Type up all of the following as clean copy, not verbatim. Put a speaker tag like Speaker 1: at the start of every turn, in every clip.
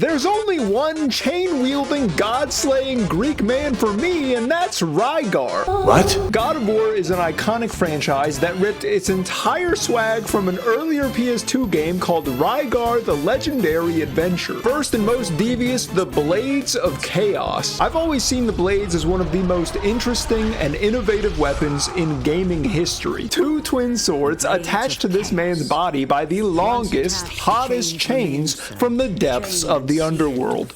Speaker 1: There's only one chain-wielding, god-slaying Greek man for me, and that's Rygar.
Speaker 2: What?
Speaker 1: God of War is an iconic franchise that ripped its entire swag from an earlier PS2 game called Rygar: The Legendary Adventure. First and most devious, the Blades of Chaos. I've always seen the blades as one of the most interesting and innovative weapons in gaming history. Two twin swords attached to this man's body by the longest, hottest chains from the depths of the underworld.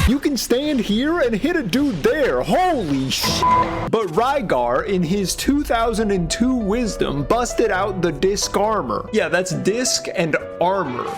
Speaker 1: You can stand here and hit a dude there, holy shit. But Rygar, in his 2002 wisdom, busted out the disc armor. Yeah, that's disc and armor.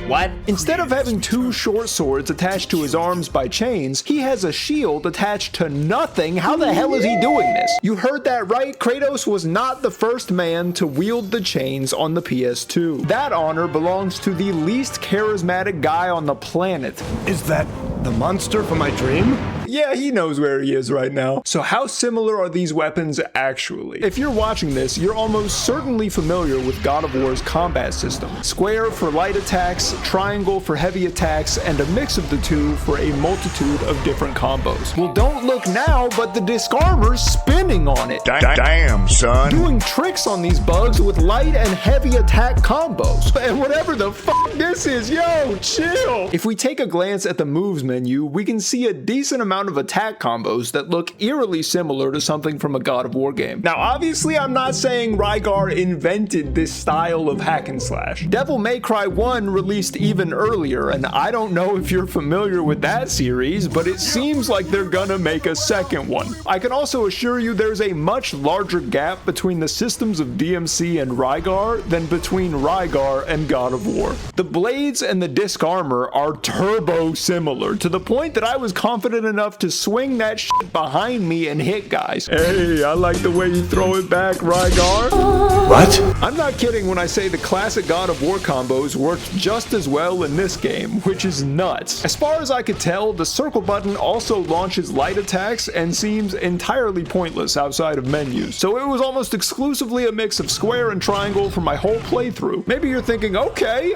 Speaker 1: What? Instead of having two short swords attached to his arms by chains, he has a shield attached to nothing. How the hell is he doing this? You heard that right, Kratos was not the first man to wield the chains on the PS2. That honor belongs to the least charismatic guy on the planet.
Speaker 2: Is that the monster from my dream?
Speaker 1: Yeah, he knows where he is right now. So how similar are these weapons actually? If you're watching this, you're almost certainly familiar with God of War's combat system. Square for light attacks, triangle for heavy attacks, and a mix of the two for a multitude of different combos. Well, don't look now, but the disc armor's spinning on it.
Speaker 2: Damn, son.
Speaker 1: Doing tricks on these bugs with light and heavy attack combos. And whatever the fuck this is, yo, chill. If we take a glance at the moves menu, we can see a decent amount of attack combos that look eerily similar to something from a God of War game. Now, obviously, I'm not saying Rygar invented this style of hack and slash. Devil May Cry 1 released even earlier, and I don't know if you're familiar with that series, but it seems like they're gonna make a second one. I can also assure you there's a much larger gap between the systems of DMC and Rygar than between Rygar and God of War. The blades and the disc armor are turbo similar, to the point that I was confident enough to swing that shit behind me and hit guys. Hey, I like the way you throw it back, Rygar.
Speaker 2: What?
Speaker 1: I'm not kidding when I say the classic God of War combos worked just as well in this game, which is nuts. As far as I could tell, the circle button also launches light attacks and seems entirely pointless outside of menus. So it was almost exclusively a mix of square and triangle for my whole playthrough. Maybe you're thinking, okay,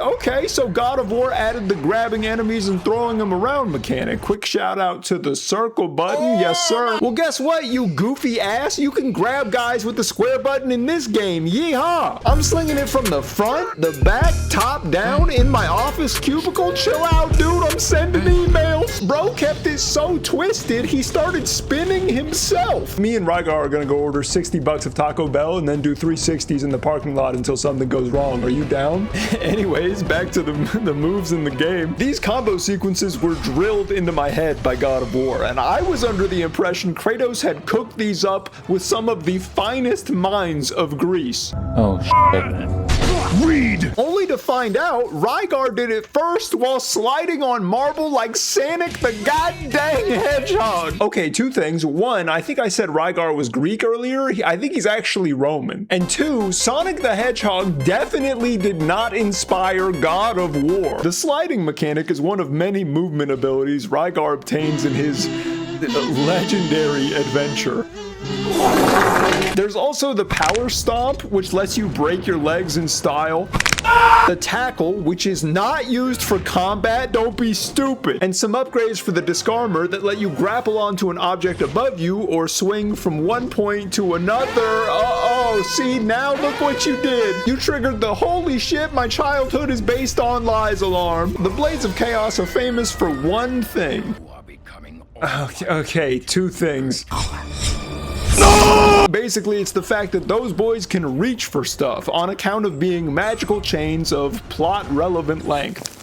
Speaker 1: so God of War added the grabbing enemies and throwing them around mechanic. Quick shout out to the circle button, yes sir. Well, guess what, you goofy ass? You can grab guys with the square button in this game, yeehaw! I'm slinging it from the front, the back, top down, in my office cubicle. Chill out, dude, I'm sending emails. Bro kept it so twisted, he started spinning himself. Me and Rygar are gonna go order 60 bucks of Taco Bell and then do 360s in the parking lot until something goes wrong. Are you down? Anyways, back to the moves in the game. These combo sequences were drilled into my head by God of War, and I was under the impression Kratos had cooked these up with some of the finest minds of Greece.
Speaker 3: Oh, shit.
Speaker 1: Read! Only to find out, Rygar did it first while sliding on marble like Sonic the goddamn Hedgehog. Okay, two things. One, I think I said Rygar was Greek earlier. I think he's actually Roman. And two, Sonic the Hedgehog definitely did not inspire God of War. The sliding mechanic is one of many movement abilities Rygar obtains in his legendary adventure. There's also the power stomp, which lets you break your legs in style. The tackle, which is not used for combat, don't be stupid. And some upgrades for the disc armor that let you grapple onto an object above you or swing from one point to another. Uh-oh, see, now look what you did. You triggered the holy shit, my childhood is based on lies alarm. The Blades of Chaos are famous for one thing. Okay, two things. No! Basically, it's the fact that those boys can reach for stuff on account of being magical chains of plot-relevant length.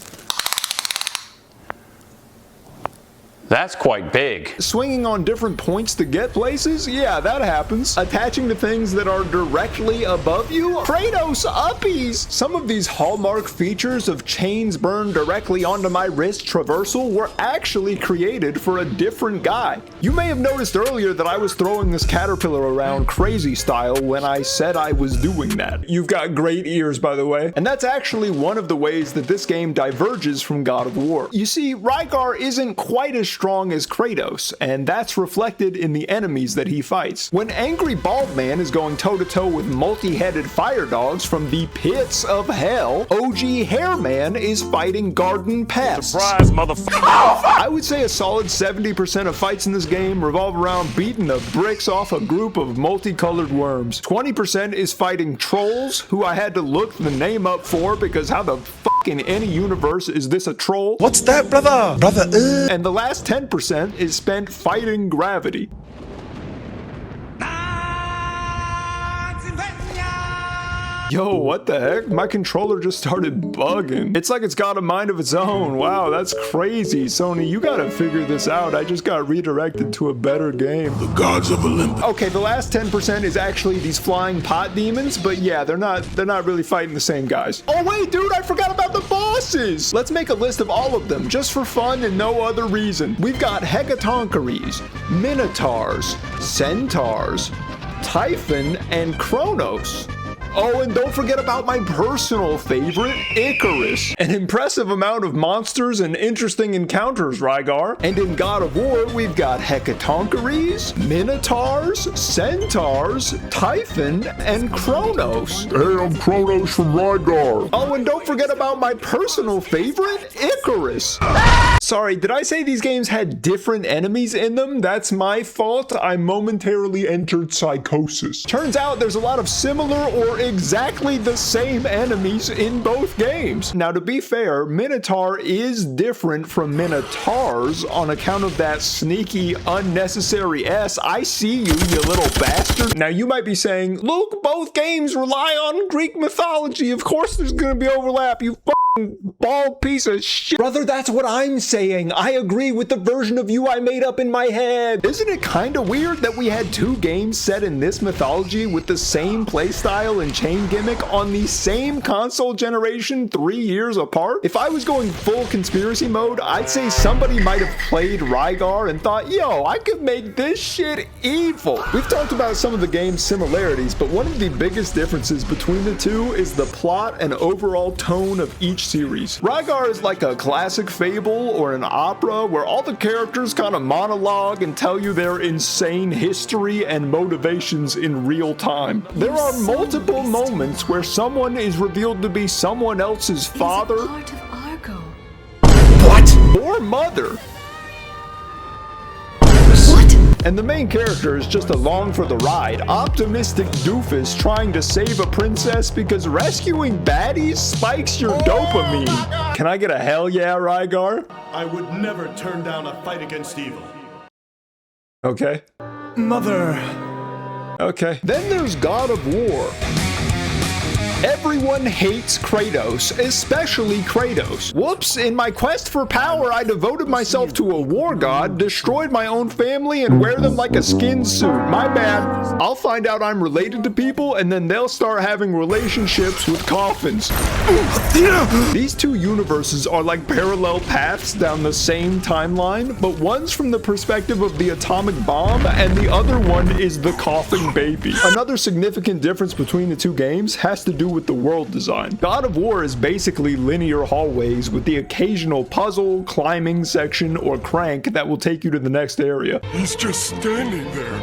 Speaker 3: That's quite big.
Speaker 1: Swinging on different points to get places? Yeah, that happens. Attaching to things that are directly above you? Kratos uppies! Some of these hallmark features of chains burned directly onto my wrist traversal were actually created for a different guy. You may have noticed earlier that I was throwing this caterpillar around crazy style when I said I was doing that. You've got great ears, by the way. And that's actually one of the ways that this game diverges from God of War. You see, Rygar isn't quite as strong strong as Kratos, and that's reflected in the enemies that he fights. When Angry Bald Man is going toe-to-toe with multi-headed fire dogs from the pits of hell, OG Hair Man is fighting garden pests.
Speaker 3: Surprise, motherfucker.
Speaker 1: I would say a solid 70% of fights in this game revolve around beating the bricks off a group of multicolored worms. 20% is fighting trolls, who I had to look the name up for because how the fuck in any universe is this a troll?
Speaker 2: What's that, brother?
Speaker 1: And the last 10% is spent fighting gravity. Yo, what the heck? My controller just started bugging. It's like it's got a mind of its own. Wow, that's crazy. Sony, you gotta figure this out. I just got redirected to a better game.
Speaker 2: The gods of Olympus.
Speaker 1: Okay, the last 10% is actually these flying pot demons, but yeah, they're not really fighting the same guys. Oh wait, dude, I forgot about the bosses. Let's make a list of all of them, just for fun and no other reason. We've got Hecatoncheires, Minotaurs, Centaurs, Typhon, and Kronos. Oh, and don't forget about my personal favorite, Icarus. An impressive amount of monsters and interesting encounters, Rygar. And in God of War, we've got Hecatoncheires, Minotaurs, Centaurs, Typhon, and Kronos.
Speaker 2: Hey, I'm Kratos from Rygar.
Speaker 1: Oh, and don't forget about my personal favorite, Icarus. Sorry, did I say these games had different enemies in them? That's my fault. I momentarily entered psychosis. Turns out there's a lot of similar or exactly the same enemies in both games. Now, to be fair, Minotaur is different from Minotaurs on account of that sneaky, unnecessary S. I see you, you little bastard. Now, you might be saying, Luke, both games rely on Greek mythology. Of course there's gonna be overlap, you bald piece of shit. Brother, that's what I'm saying. I agree with the version of you I made up in my head. Isn't it kind of weird that we had two games set in this mythology with the same playstyle and chain gimmick on the same console generation 3 years apart? If I was going full conspiracy mode, I'd say somebody might have played Rygar and thought, yo, I could make this shit evil. We've talked about some of the game's similarities, but one of the biggest differences between the two is the plot and overall tone of each series. Rygar is like a classic fable or an opera where all the characters kind of monologue and tell you their insane history and motivations in real time. There are multiple moments where someone is revealed to be someone else's father
Speaker 4: Part of Argo.
Speaker 2: What?
Speaker 1: or mother. And the main character is just along for the ride, optimistic doofus trying to save a princess because rescuing baddies spikes your dopamine. Can I get a hell yeah, Rygar?
Speaker 5: I would never turn down a fight against evil.
Speaker 1: Okay.
Speaker 2: Mother.
Speaker 1: Okay. Then there's God of War. Everyone hates Kratos, especially Kratos. Whoops, in my quest for power, I devoted myself to a war god, destroyed my own family, and wear them like a skin suit. My bad. I'll find out I'm related to people, and then they'll start having relationships with coffins. These two universes are like parallel paths down the same timeline, but one's from the perspective of the atomic bomb, and the other one is the coffin baby. Another significant difference between the two games has to do with the world design. God of War is basically linear hallways with the occasional puzzle, climbing section, or crank that will take you to the next area.
Speaker 2: He's just standing there,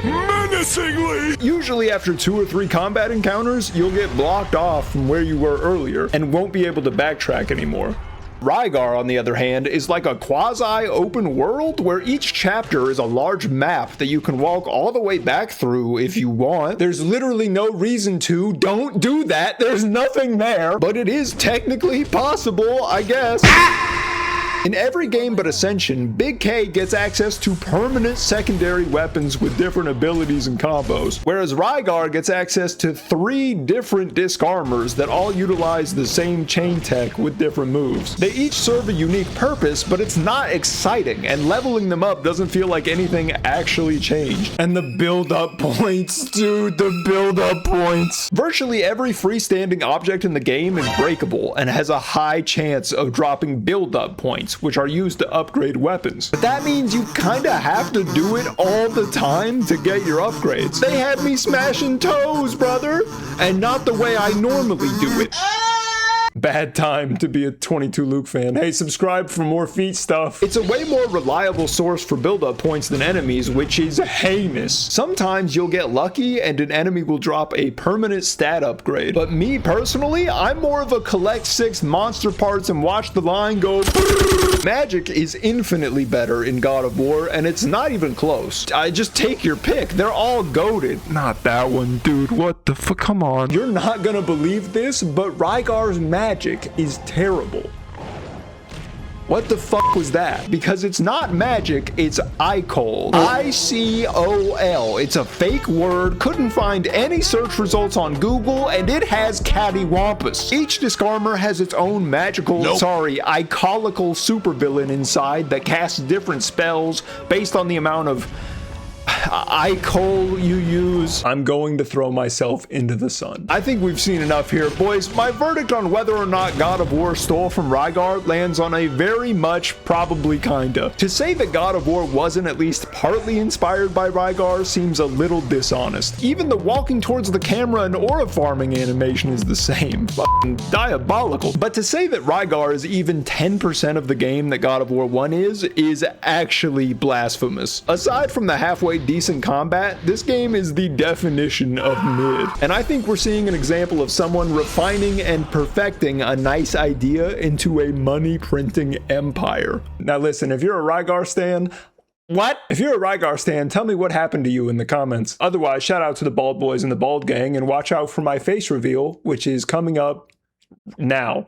Speaker 2: menacingly.
Speaker 1: Usually after 2 or 3 combat encounters, you'll get blocked off from where you were earlier and won't be able to backtrack anymore. Rygar, on the other hand, is like a quasi-open world where each chapter is a large map that you can walk all the way back through if you want. There's literally no reason to. Don't do that. There's nothing there. But it is technically possible, I guess. In every game but Ascension, Big K gets access to permanent secondary weapons with different abilities and combos, whereas Rygar gets access to 3 different disc armors that all utilize the same chain tech with different moves. They each serve a unique purpose, but it's not exciting, and leveling them up doesn't feel like anything actually changed. And the build-up points, dude, the build-up points. Virtually every freestanding object in the game is breakable and has a high chance of dropping build-up points, which are used to upgrade weapons. But that means you kinda have to do it all the time to get your upgrades. They had me smashing toes, brother, and not the way I normally do it. Bad time to be a 22 Luke fan. Hey, subscribe for more feat stuff. It's a way more reliable source for build-up points than enemies, which is heinous. Sometimes you'll get lucky and an enemy will drop a permanent stat upgrade. But me personally, I'm more of a collect 6 monster parts and watch the line go. Magic is infinitely better in God of War, and it's not even close. I just take your pick. They're all goated.
Speaker 2: Not that one, dude. What the fuck? Come on.
Speaker 1: You're not gonna believe this, but Rygar's magic is terrible. What the fuck was that? Because it's not magic, it's ICOL. I-C-O-L. It's a fake word, couldn't find any search results on Google, and it has cattywampus. Each disc armor has its own icolical supervillain inside that casts different spells based on the amount of ICOL you use. I'm going to throw myself into the sun. I think we've seen enough here, boys. My verdict on whether or not God of War stole from Rygar lands on a very much probably kinda. To say that God of War wasn't at least partly inspired by Rygar seems a little dishonest. Even the walking towards the camera and aura farming animation is the same. Fucking diabolical. But to say that Rygar is even 10% of the game that God of War 1 is actually blasphemous. Aside from the halfway decent combat, this game is the definition of mid. And I think we're seeing an example of someone refining and perfecting a nice idea into a money printing empire. Now listen, if you're a Rygar stan, If you're a Rygar stan, tell me what happened to you in the comments. Otherwise, shout out to the Bald Boys and the Bald Gang, and watch out for my face reveal, which is coming up now.